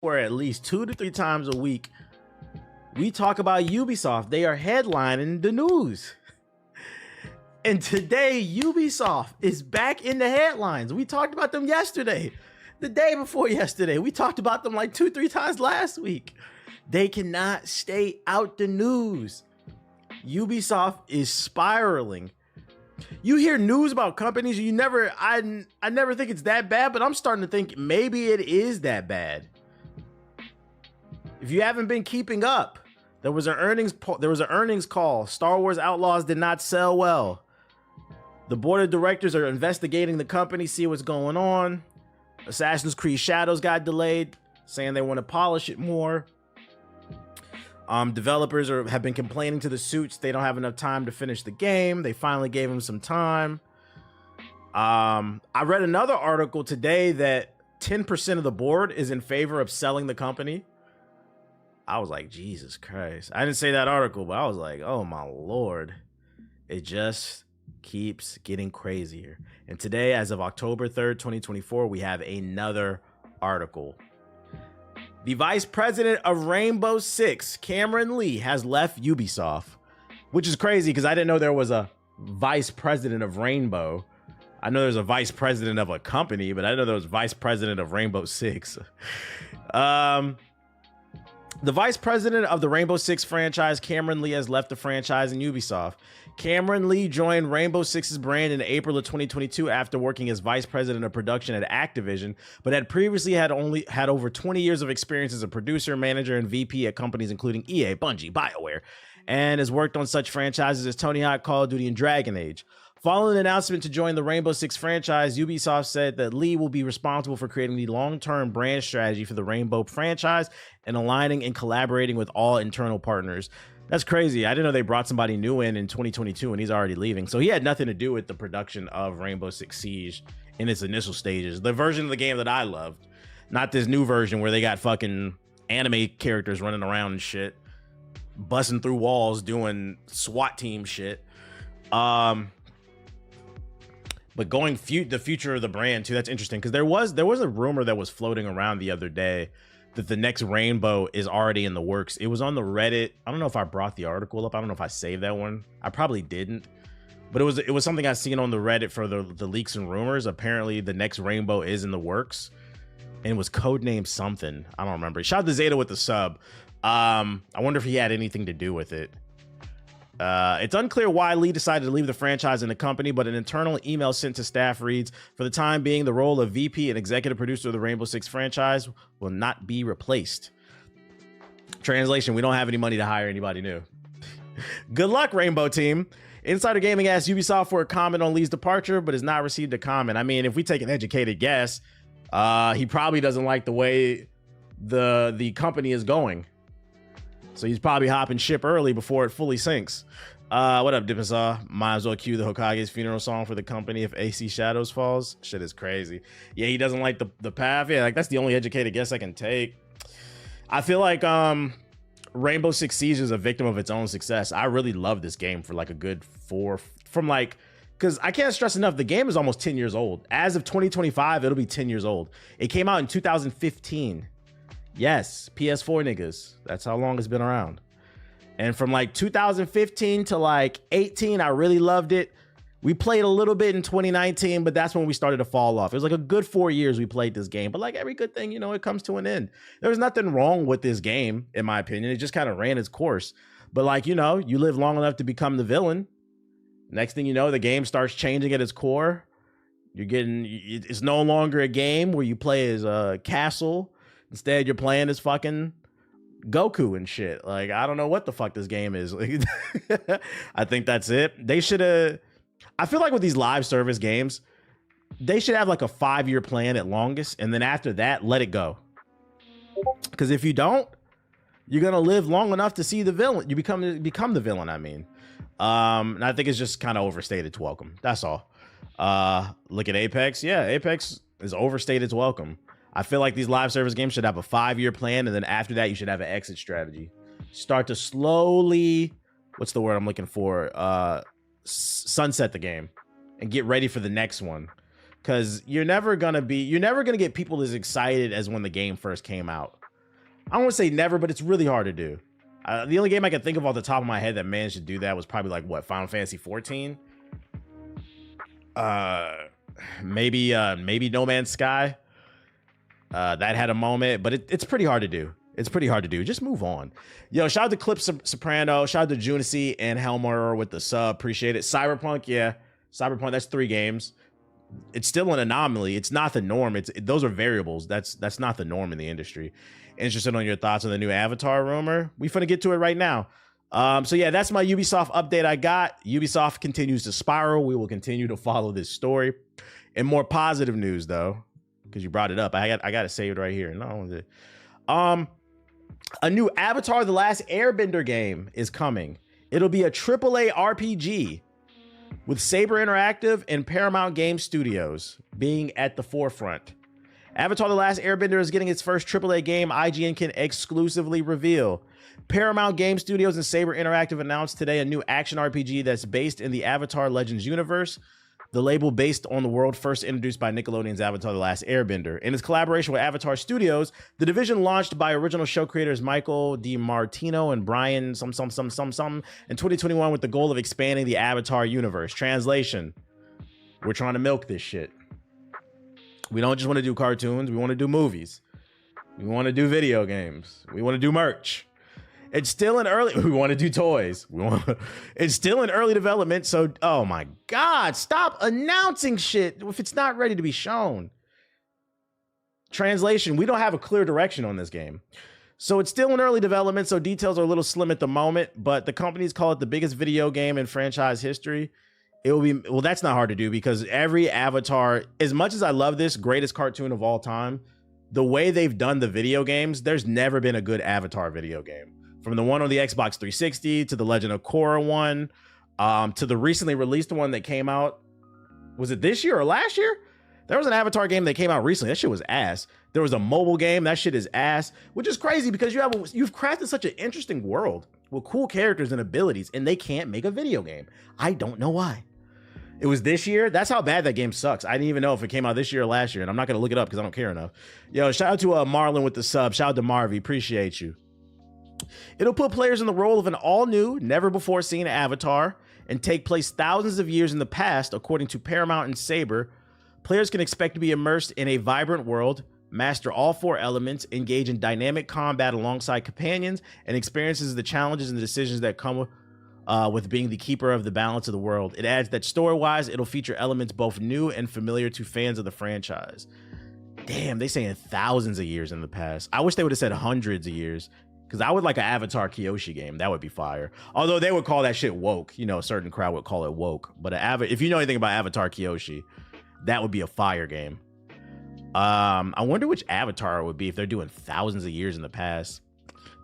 where at least 2 to 3 times a week we talk about Ubisoft. They are headlining the news. And today, Ubisoft is back in the headlines. We talked about them yesterday, the day before yesterday. We talked about them like 2-3 times last week. They cannot stay out the news. Ubisoft is spiraling. You hear news about companies, I never think it's that bad, but I'm starting to think maybe it is that bad. If you haven't been keeping up, there was an earnings call. Star Wars Outlaws did not sell well. The board of directors are investigating the company, see what's going on. Assassin's Creed Shadows got delayed, saying they want to polish it more. Developers have been complaining to the suits they don't have enough time to finish the game. They finally gave them some time. I read another article today that 10% of the board is in favor of selling the company. I was like, Jesus Christ. I didn't say that article, but I was like, oh my Lord. It just keeps getting crazier. And today, as of October 3rd, 2024, we have another article. The vice president of Rainbow Six, Cameron Lee, has left Ubisoft, which is crazy because I didn't know there was a vice president of Rainbow. I know there's a vice president of a company, but I didn't know there was vice president of Rainbow Six. The vice president of the Rainbow Six franchise, Cameron Lee, has left the franchise in Ubisoft. Cameron Lee joined Rainbow Six's brand in April of 2022 after working as vice president of production at Activision, but had previously had over 20 years of experience as a producer, manager, and VP at companies including EA, Bungie, BioWare, and has worked on such franchises as Tony Hawk, Call of Duty, and Dragon Age. Following the announcement to join the Rainbow Six franchise, Ubisoft said that Lee will be responsible for creating the long-term brand strategy for the Rainbow franchise and aligning and collaborating with all internal partners. That's crazy. I didn't know they brought somebody new in 2022 and he's already leaving. So he had nothing to do with the production of Rainbow Six Siege in its initial stages. The version of the game that I loved, not this new version where they got fucking anime characters running around and shit, busting through walls, doing SWAT team shit. But going the future of the brand too, that's interesting because there was a rumor that was floating around the other day that the next Rainbow is already in the works. It was on the Reddit. I don't know if I brought the article up. I don't know if I saved that one. I probably didn't. But it was something I seen on the Reddit for the leaks and rumors. Apparently the next Rainbow is in the works. And it was codenamed something. I don't remember. Shout out to Zeta with the sub. I wonder if he had anything to do with it. It's unclear why Lee decided to leave the franchise and the company, but an internal email sent to staff reads, for the time being, the role of VP and executive producer of the Rainbow Six franchise will not be replaced. Translation, we don't have any money to hire anybody new. Good luck, Rainbow team. Insider Gaming asked Ubisoft for a comment on Lee's departure, but has not received a comment. I mean, if we take an educated guess, he probably doesn't like the way the company is going. So he's probably hopping ship early before it fully sinks. What up, Dippensaw? Might as well cue the Hokage's funeral song for the company if AC Shadows falls. Shit is crazy. Yeah, he doesn't like the path. Yeah, like that's the only educated guess I can take. I feel like Rainbow Six Siege is a victim of its own success. I really love this game for like a good because I can't stress enough, the game is almost 10 years old. As of 2025, it'll be 10 years old. It came out in 2015. Yes, PS4 niggas. That's how long it's been around. And from like 2015 to like 18, I really loved it. We played a little bit in 2019, but that's when we started to fall off. It was like a good 4 years we played this game. But like every good thing, it comes to an end. There was nothing wrong with this game, in my opinion. It just kind of ran its course. But like, you live long enough to become the villain. Next thing you know, the game starts changing at its core. It's no longer a game where you play as a castle. Instead, you're playing as fucking Goku and shit. Like, I don't know what the fuck this game is. I think that's it. I feel like with these live service games, they should have like a 5-year plan at longest. And then after that, let it go. Because if you don't, you're going to live long enough to see the villain. You become the villain, I mean. And I think it's just kind of overstated its welcome. That's all. Look at Apex. Yeah, Apex is overstated its welcome. I feel like these live service games should have a 5-year plan, and then after that, you should have an exit strategy. Start to slowly, what's the word I'm looking for? Sunset the game and get ready for the next one. Because you're never gonna get people as excited as when the game first came out. I don't want to say never, but it's really hard to do. The only game I can think of off the top of my head that managed to do that was probably like what, Final Fantasy 14. Maybe No Man's Sky. That had a moment, but it's pretty hard to do. It's pretty hard to do. Just move on. Yo, shout out to Clip Soprano. Shout out to Junicy and Helmer with the sub. Appreciate it. Cyberpunk, yeah. Cyberpunk, that's 3 games. It's still an anomaly. It's not the norm. Those are variables. That's not the norm in the industry. Interested on your thoughts on the new Avatar rumor? We finna get to it right now. So yeah, that's my Ubisoft update I got. Ubisoft continues to spiral. We will continue to follow this story. And more positive news though, because you brought it up. I got it saved right here. No, a new Avatar: The Last Airbender game is coming. It'll be a AAA RPG with Saber Interactive and Paramount Game Studios being at the forefront. Avatar: The Last Airbender is getting its first AAA game IGN can exclusively reveal. Paramount Game Studios and Saber Interactive announced today a new action RPG that's based in the Avatar Legends universe. The label based on the world first introduced by Nickelodeon's Avatar: The Last Airbender. In its collaboration with Avatar Studios, the division launched by original show creators Michael DiMartino and Brian in 2021 with the goal of expanding the Avatar universe. Translation: we're trying to milk this shit. We don't just want to do cartoons. We want to do movies. We want to do video games. We want to do merch. It's still in early. We want to do toys. It's still in early development. So, oh my God, stop announcing shit if it's not ready to be shown. Translation: we don't have a clear direction on this game. So it's still in early development. So details are a little slim at the moment, but the companies call it the biggest video game in franchise history. It will be, well, that's not hard to do because every Avatar, as much as I love this greatest cartoon of all time, the way they've done the video games, there's never been a good Avatar video game. From the one on the Xbox 360 to the Legend of Korra one, to the recently released one that came out, was it this year or last year? There was an Avatar game that came out recently. That shit was ass. There was a mobile game. That shit is ass, which is crazy because you've crafted such an interesting world with cool characters and abilities, and they can't make a video game. I don't know why. It was this year. That's how bad that game sucks. I didn't even know if it came out this year or last year, and I'm not going to look it up because I don't care enough. Yo, shout out to Marlon with the sub. Shout out to Marvy. Appreciate you. It'll put players in the role of an all-new, never-before-seen Avatar and take place thousands of years in the past, according to Paramount and Saber. Players can expect to be immersed in a vibrant world, master all 4 elements, engage in dynamic combat alongside companions, and experiences the challenges and the decisions that come with being the keeper of the balance of the world. It adds that story-wise, it'll feature elements both new and familiar to fans of the franchise. Damn, they saying thousands of years in the past. I wish they would have said hundreds of years, because I would like an Avatar Kyoshi game. That would be fire. Although they would call that shit woke. You know, a certain crowd would call it woke. But if you know anything about Avatar Kyoshi, that would be a fire game. I wonder which Avatar it would be if they're doing thousands of years in the past.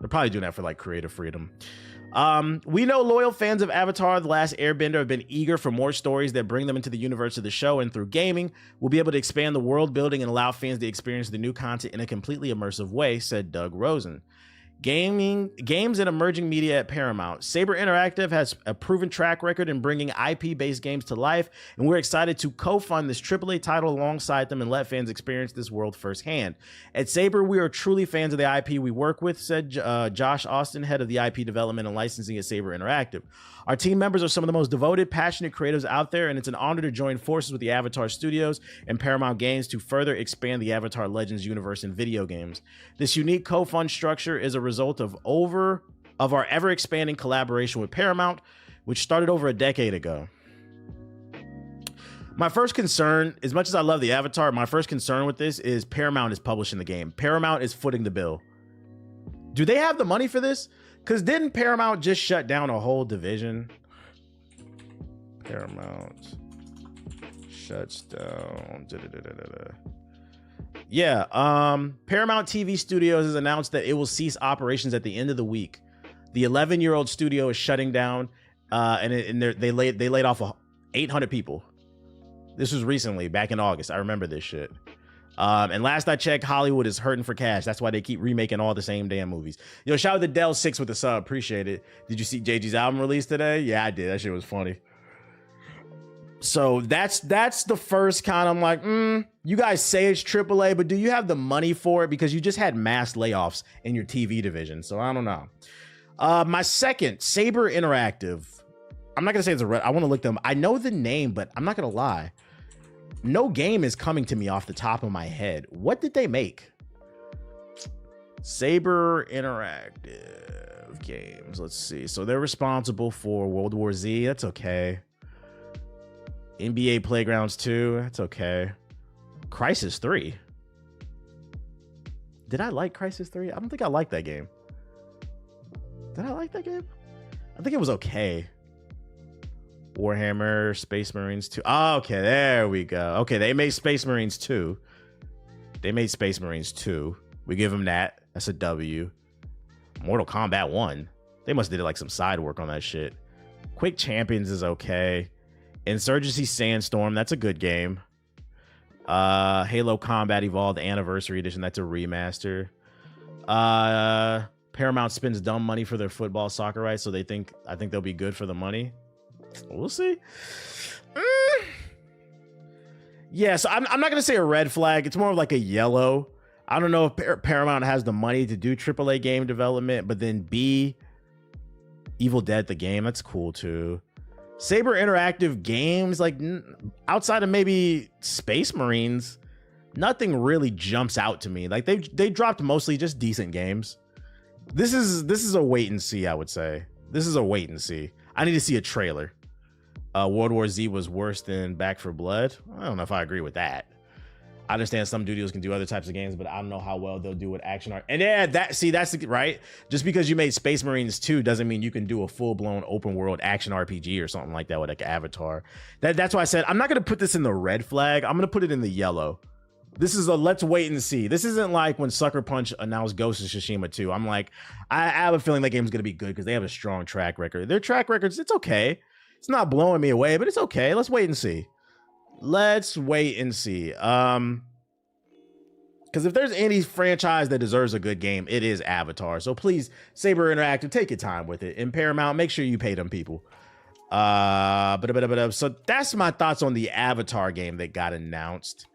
They're probably doing that for like creative freedom. We know loyal fans of Avatar: The Last Airbender have been eager for more stories that bring them into the universe of the show, and through gaming, we'll be able to expand the world building and allow fans to experience the new content in a completely immersive way, said Doug Rosen. Games and emerging media at Paramount. Saber Interactive has a proven track record in bringing IP-based games to life, and we're excited to co-fund this AAA title alongside them and let fans experience this world firsthand. At Saber, we are truly fans of the IP we work with, said Josh Austin, head of the IP development and licensing at Saber Interactive. Our team members are some of the most devoted, passionate creatives out there, and it's an honor to join forces with the Avatar Studios and Paramount Games to further expand the Avatar Legends universe in video games. This unique co-fund structure is a result of our ever-expanding collaboration with Paramount, which started over a decade ago. My first concern, as much as I love the Avatar, my first concern with this is Paramount is publishing the game. Paramount is footing the bill. Do they have the money for this? Because didn't Paramount just shut down a whole division? Paramount shuts down. Yeah, Paramount TV Studios has announced that it will cease operations at the end of the week. The 11-year-old studio is shutting down, and they laid off 800 people. This was recently, back in August. I remember this shit. And last I checked, Hollywood is hurting for cash. That's why they keep remaking all the same damn movies. Yo, shout out to Dell6 with the sub. Appreciate it. Did you see JG's album release today? Yeah, I did. That shit was funny. So that's the first kind. I'm like, you guys say it's AAA, but do you have the money for it? Because you just had mass layoffs in your TV division. So I don't know. My second, Saber Interactive. I'm not gonna say it's a red. I want to look them. I know the name, but I'm not gonna lie. No game is coming to me off the top of my head. What did they make? Saber Interactive Games. Let's see. So they're responsible for World War Z. That's okay. NBA Playgrounds 2. That's okay. Crisis 3. Did I like Crisis 3? I don't think I liked that game. Did I like that game? I think it was okay. Warhammer, Space Marines 2. Oh, okay, there we go. Okay, they made Space Marines 2. They made Space Marines 2. We give them that. That's a W. Mortal Kombat 1. They must have did like some side work on that shit. Quake Champions is okay. Insurgency Sandstorm, that's a good game. Halo Combat Evolved Anniversary Edition, that's a remaster. Paramount spends dumb money for their football soccer rights, so I think they'll be good for the money. We'll see. Yeah, so I'm not gonna say a red flag. It's more of like a yellow. I don't know if Paramount has the money to do AAA game development, but then B, Evil Dead the game, that's cool too. Saber Interactive Games, like outside of maybe Space Marines, nothing really jumps out to me. Like they dropped mostly just decent games. This is a wait and see, I would say. This is a wait and see. I need to see a trailer. World War Z was worse than Back 4 Blood. I don't know if I agree with that. I understand some studios can do other types of games, but I don't know how well they'll do with action art. And yeah, that's right. Just because you made Space Marines 2 doesn't mean you can do a full-blown open world action RPG or something like that with like Avatar. That's why I said I'm not gonna put this in the red flag. I'm gonna put it in the yellow. This is a let's wait and see. This isn't like when Sucker Punch announced Ghost of Tsushima 2. I'm like, I have a feeling that game's gonna be good because they have a strong track record. Their track records, it's okay. It's not blowing me away, but it's okay. Let's wait and see. Let's wait and see. Because if there's any franchise that deserves a good game, it is Avatar. So please, Saber Interactive, take your time with it. And Paramount, make sure you pay them people. So that's my thoughts on the Avatar game that got announced.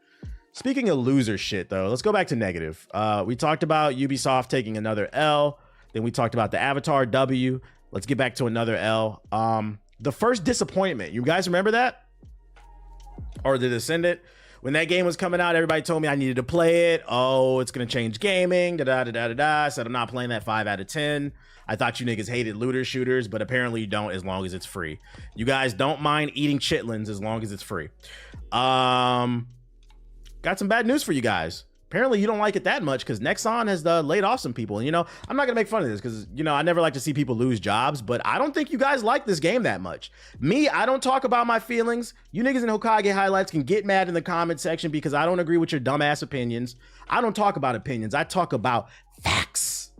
Speaking of loser shit, though, let's go back to negative. We talked about Ubisoft taking another L. Then we talked about the Avatar W. Let's get back to another L. The first disappointment. You guys remember that? Or the Descendant? When that game was coming out, everybody told me I needed to play it. Oh, it's going to change gaming. I said I'm not playing that 5 out of 10. I thought you niggas hated looter shooters, but apparently you don't as long as it's free. You guys don't mind eating chitlins as long as it's free. Got some bad news for you guys. Apparently you don't like it that much because Nexon has laid off some people. And, you know, I'm not going to make fun of this because, you know, I never like to see people lose jobs, but I don't think you guys like this game that much. Me, I don't talk about my feelings. You niggas in Hokage highlights can get mad in the comment section because I don't agree with your dumbass opinions. I don't talk about opinions. I talk about facts.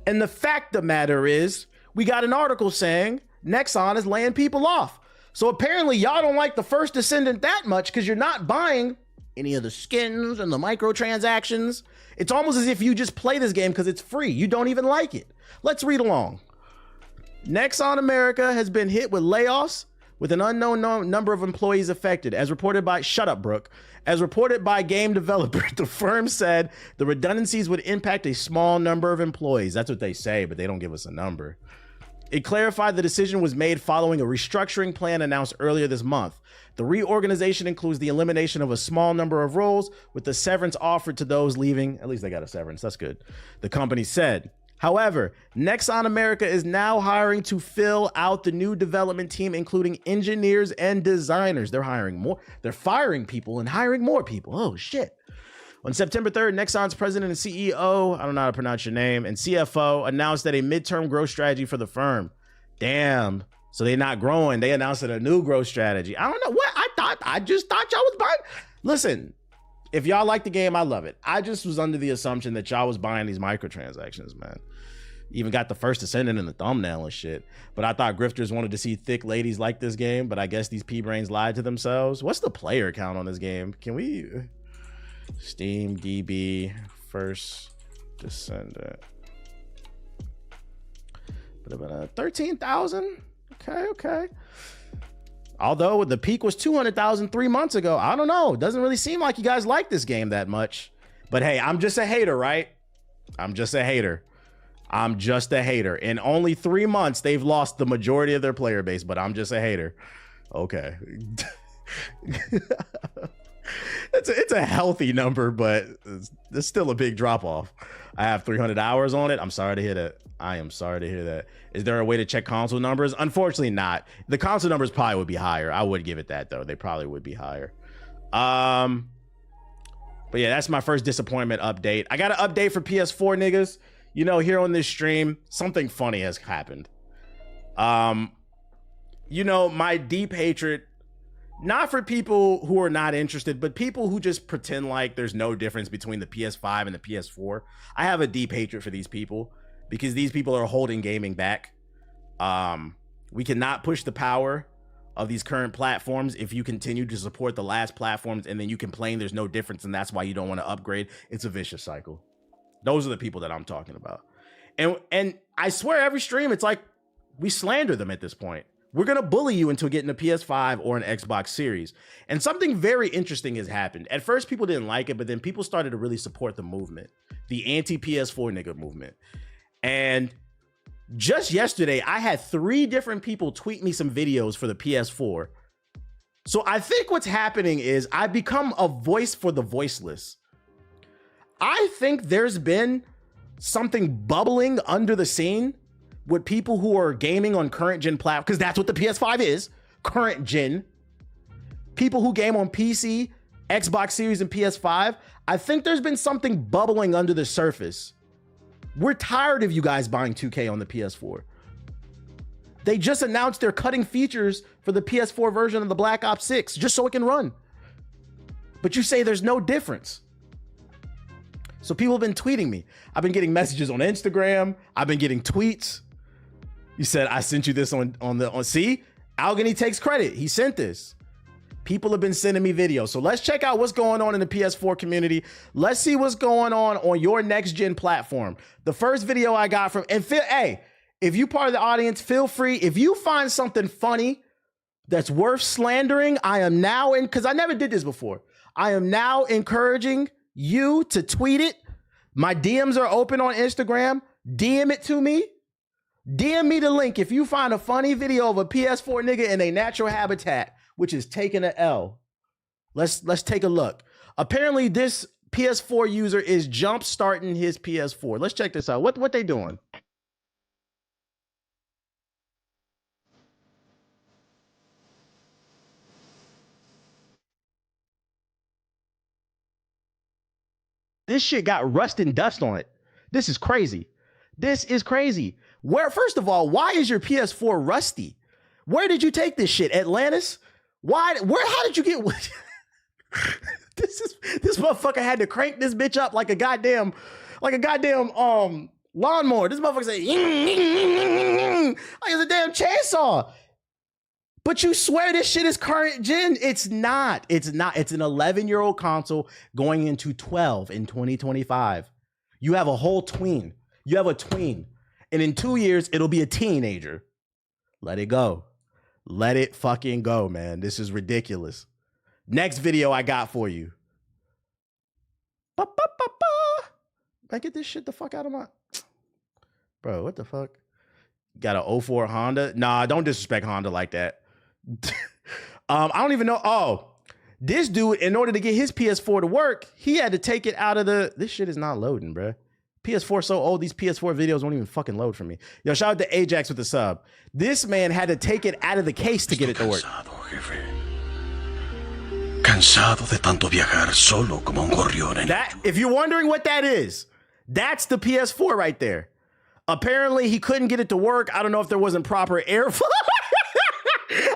And the fact of the matter is we got an article saying Nexon is laying people off. So apparently y'all don't like the first Descendant that much because you're not buying any of the skins and the microtransactions. It's almost as if you just play this game because it's free. You don't even like it. Let's read along. Nexon America has been hit with layoffs with an unknown number of employees affected. As reported by, shut up, Brooke. As reported by game developer, the firm said the redundancies would impact a small number of employees. That's what they say, but they don't give us a number. It clarified the decision was made following a restructuring plan announced earlier this month. The reorganization includes the elimination of a small number of roles, with the severance offered to those leaving. At least they got a severance. That's good. The company said. However, Nexon America is now hiring to fill out the new development team, including engineers and designers. They're hiring more. They're firing people and hiring more people. Oh, shit. On September 3rd, Nexon's president and CEO, I don't know how to pronounce your name, and CFO announced that a midterm growth strategy for the firm. Damn. So they're not growing. They announced a new growth strategy. I don't know what I just thought y'all was buying. Listen, if y'all like the game, I love it. I just was under the assumption that y'all was buying these microtransactions, man. Even got the first Descendant in the thumbnail and shit. But I thought grifters wanted to see thick ladies like this game, but I guess these P-brains lied to themselves. What's the player count on this game? Can we... Steam DB first Descendant. 13,000. Okay. Although the peak was 200,000 3 months ago. I don't know. It doesn't really seem like you guys like this game that much. But hey, I'm just a hater, right? I'm just a hater. I'm just a hater. In only 3 months, they've lost the majority of their player base, but I'm just a hater. Okay. It's a healthy number, but it's still a big drop off. I have 300 hours on it. I'm sorry to hear that. I am sorry to hear that. Is there a way to check console numbers? Unfortunately not. The console numbers probably would be higher. I would give it that though. They probably would be higher. But yeah, that's my first disappointment update. I got an update for PS4 niggas. You know, here on this stream, something funny has happened. You know, my deep hatred, not for people who are not interested, but people who just pretend like there's no difference between the PS5 and the PS4. I have a deep hatred for these people because these people are holding gaming back. We cannot push the power of these current platforms if you continue to support the last platforms and then you complain there's no difference and that's why you don't want to upgrade. It's a vicious cycle. Those are the people that I'm talking about. And I swear every stream, it's like we slander them at this point. We're going to bully you into getting a PS5 or an Xbox Series. And something very interesting has happened. At first, people didn't like it, but then people started to really support the movement, the anti-PS4 nigga movement. And just yesterday, I had 3 different people tweet me some videos for the PS4. So I think what's happening is I've become a voice for the voiceless. I think there's been something bubbling under the scene with people who are gaming on current gen platforms, because that's what the PS5 is, current gen. People who game on PC, Xbox Series, and PS5. I think there's been something bubbling under the surface. We're tired of you guys buying 2K on the PS4. They just announced they're cutting features for the PS4 version of the Black Ops 6 just so it can run. But you say there's no difference. So people have been tweeting me. I've been getting messages on Instagram. I've been getting tweets. You said, I sent you this on see? Algany takes credit. He sent this. People have been sending me videos. So let's check out what's going on in the PS4 community. Let's see what's going on your next gen platform. The first video I got from, and hey, if you part of the audience, feel free. If you find something funny that's worth slandering, I am now in, because I never did this before. I am now encouraging you to tweet it. My DMs are open on Instagram. DM it to me. DM me the link if you find a funny video of a PS4 nigga in a natural habitat, which is taking an L. Let's take a look. Apparently, this PS4 user is jump starting his PS4. Let's check this out. What they doing? This shit got rust and dust on it. This is crazy. This is crazy. First of all, why is your PS4 rusty? Where did you take this shit? Atlantis? How did you get this motherfucker had to crank this bitch up like a goddamn lawnmower. This motherfucker say like it's a damn chainsaw. But you swear this shit is current gen. It's not. It's an 11-year-old console going into 12 in 2025. You have a whole tween. You have a tween. And in 2 years, it'll be a teenager. Let it go. Let it fucking go, man. This is ridiculous. Next video I got for you. I get this shit the fuck out of my... Bro, what the fuck? Got an 04 Honda? Nah, don't disrespect Honda like that. I don't even know. Oh, this dude, in order to get his PS4 to work, he had to take it out of the... This shit is not loading, bro. PS4 so old, these PS4 videos won't even fucking load for me. Yo, shout out to Ajax with the sub. This man had to take it out of the case to get it to work. Cansado de tanto viajar solo como un gorrión en... That, if you're wondering what that is, that's the PS4 right there. Apparently, he couldn't get it to work. I don't know if there wasn't proper airflow.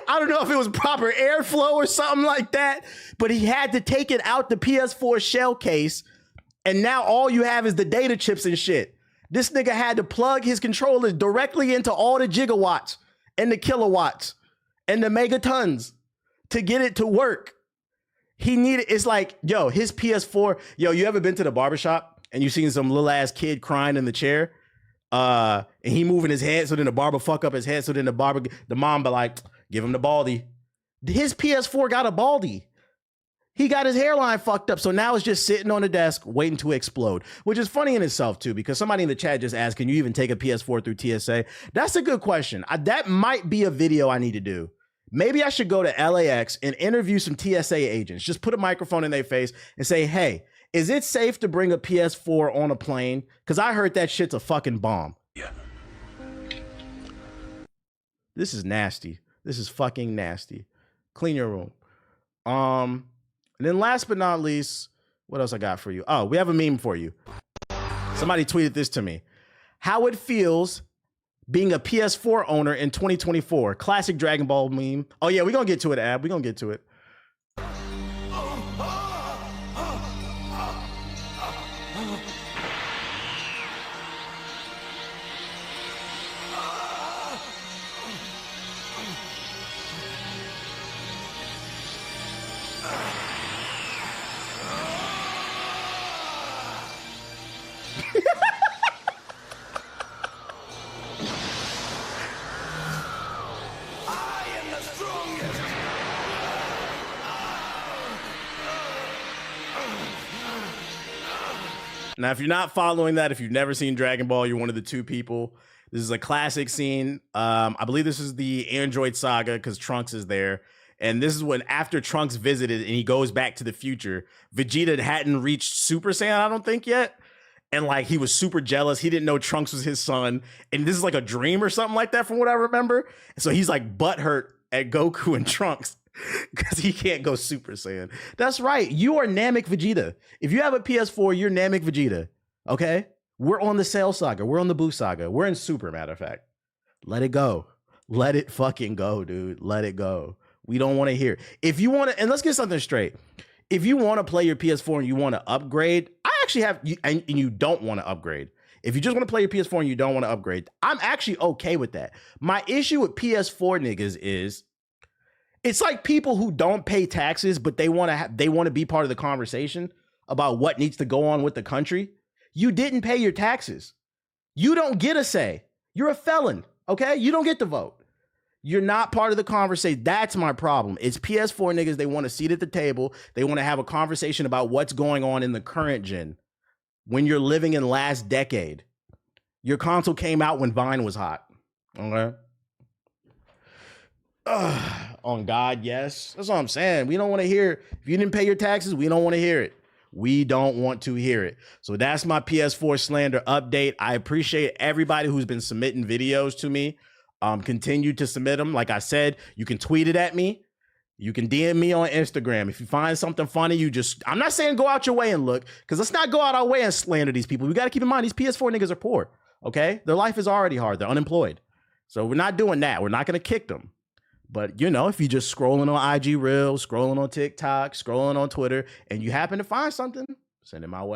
I don't know if it was proper airflow or something like that, but he had to take it out the PS4 shell case. And now all you have is the data chips and shit. This nigga had to plug his controllers directly into all the gigawatts and the kilowatts and the megatons to get it to work. He needed, it's like, yo, his PS4, yo, you ever been to the barbershop and you seen some little ass kid crying in the chair? And he moving his head, so then the barber fuck up his head, so then the mom be like, give him the baldy. His PS4 got a baldy. He got his hairline fucked up, so now it's just sitting on the desk waiting to explode, which is funny in itself too, because somebody in the chat just asked, can you even take a PS4 through TSA? That's a good question. That might be a video I need to do. Maybe I should go to LAX and interview some TSA agents. Just put a microphone in their face and say, hey, is it safe to bring a PS4 on a plane? Because I heard that shit's a fucking bomb. Yeah. This is nasty. This is fucking nasty. Clean your room. And then last but not least, what else I got for you? Oh, we have a meme for you. Somebody tweeted this to me. How it feels being a PS4 owner in 2024. Classic Dragon Ball meme. Oh yeah, we're gonna get to it, Ab. We're gonna get to it. Now, if you're not following that, if you've never seen Dragon Ball, you're one of the two people. This is a classic scene. I believe this is the Android saga because Trunks is there. And this is when after Trunks visited and he goes back to the future, Vegeta hadn't reached Super Saiyan, I don't think yet. And like he was super jealous. He didn't know Trunks was his son. And this is like a dream or something like that from what I remember. So he's like butthurt at Goku and Trunks because he can't go Super Saiyan. That's right. You are Namek Vegeta. If you have a PS4, you're Namek Vegeta. Okay? We're on the Cell Saga. We're on the Boo Saga. We're in Super, matter of fact. Let it go. Let it fucking go, dude. Let it go. We don't want to hear. If you want to, and let's get something straight. If you want to play your PS4 and you want to upgrade, I actually have, and you don't want to upgrade. If you just want to play your PS4 and you don't want to upgrade, I'm actually okay with that. My issue with PS4 niggas is, it's like people who don't pay taxes, but they want to be part of the conversation about what needs to go on with the country. You didn't pay your taxes. You don't get a say. You're a felon, okay? You don't get to vote. You're not part of the conversation. That's my problem. It's PS4 niggas. They want a seat at the table. They want to have a conversation about what's going on in the current gen. When you're living in last decade, your console came out when Vine was hot, okay? On God, yes. That's what I'm saying. We don't want to hear. If you didn't pay your taxes, we don't want to hear it. We don't want to hear it. So that's my PS4 slander update. I appreciate everybody who's been submitting videos to me. Continue to submit them. Like I said, you can tweet it at me. You can DM me on Instagram. If you find something funny, I'm not saying go out your way and look, because let's not go out our way and slander these people. We got to keep in mind, these PS4 niggas are poor, okay? Their life is already hard. They're unemployed. So we're not doing that. We're not going to kick them. But, you know, if you're just scrolling on IG Reels, scrolling on TikTok, scrolling on Twitter, and you happen to find something, send it my way.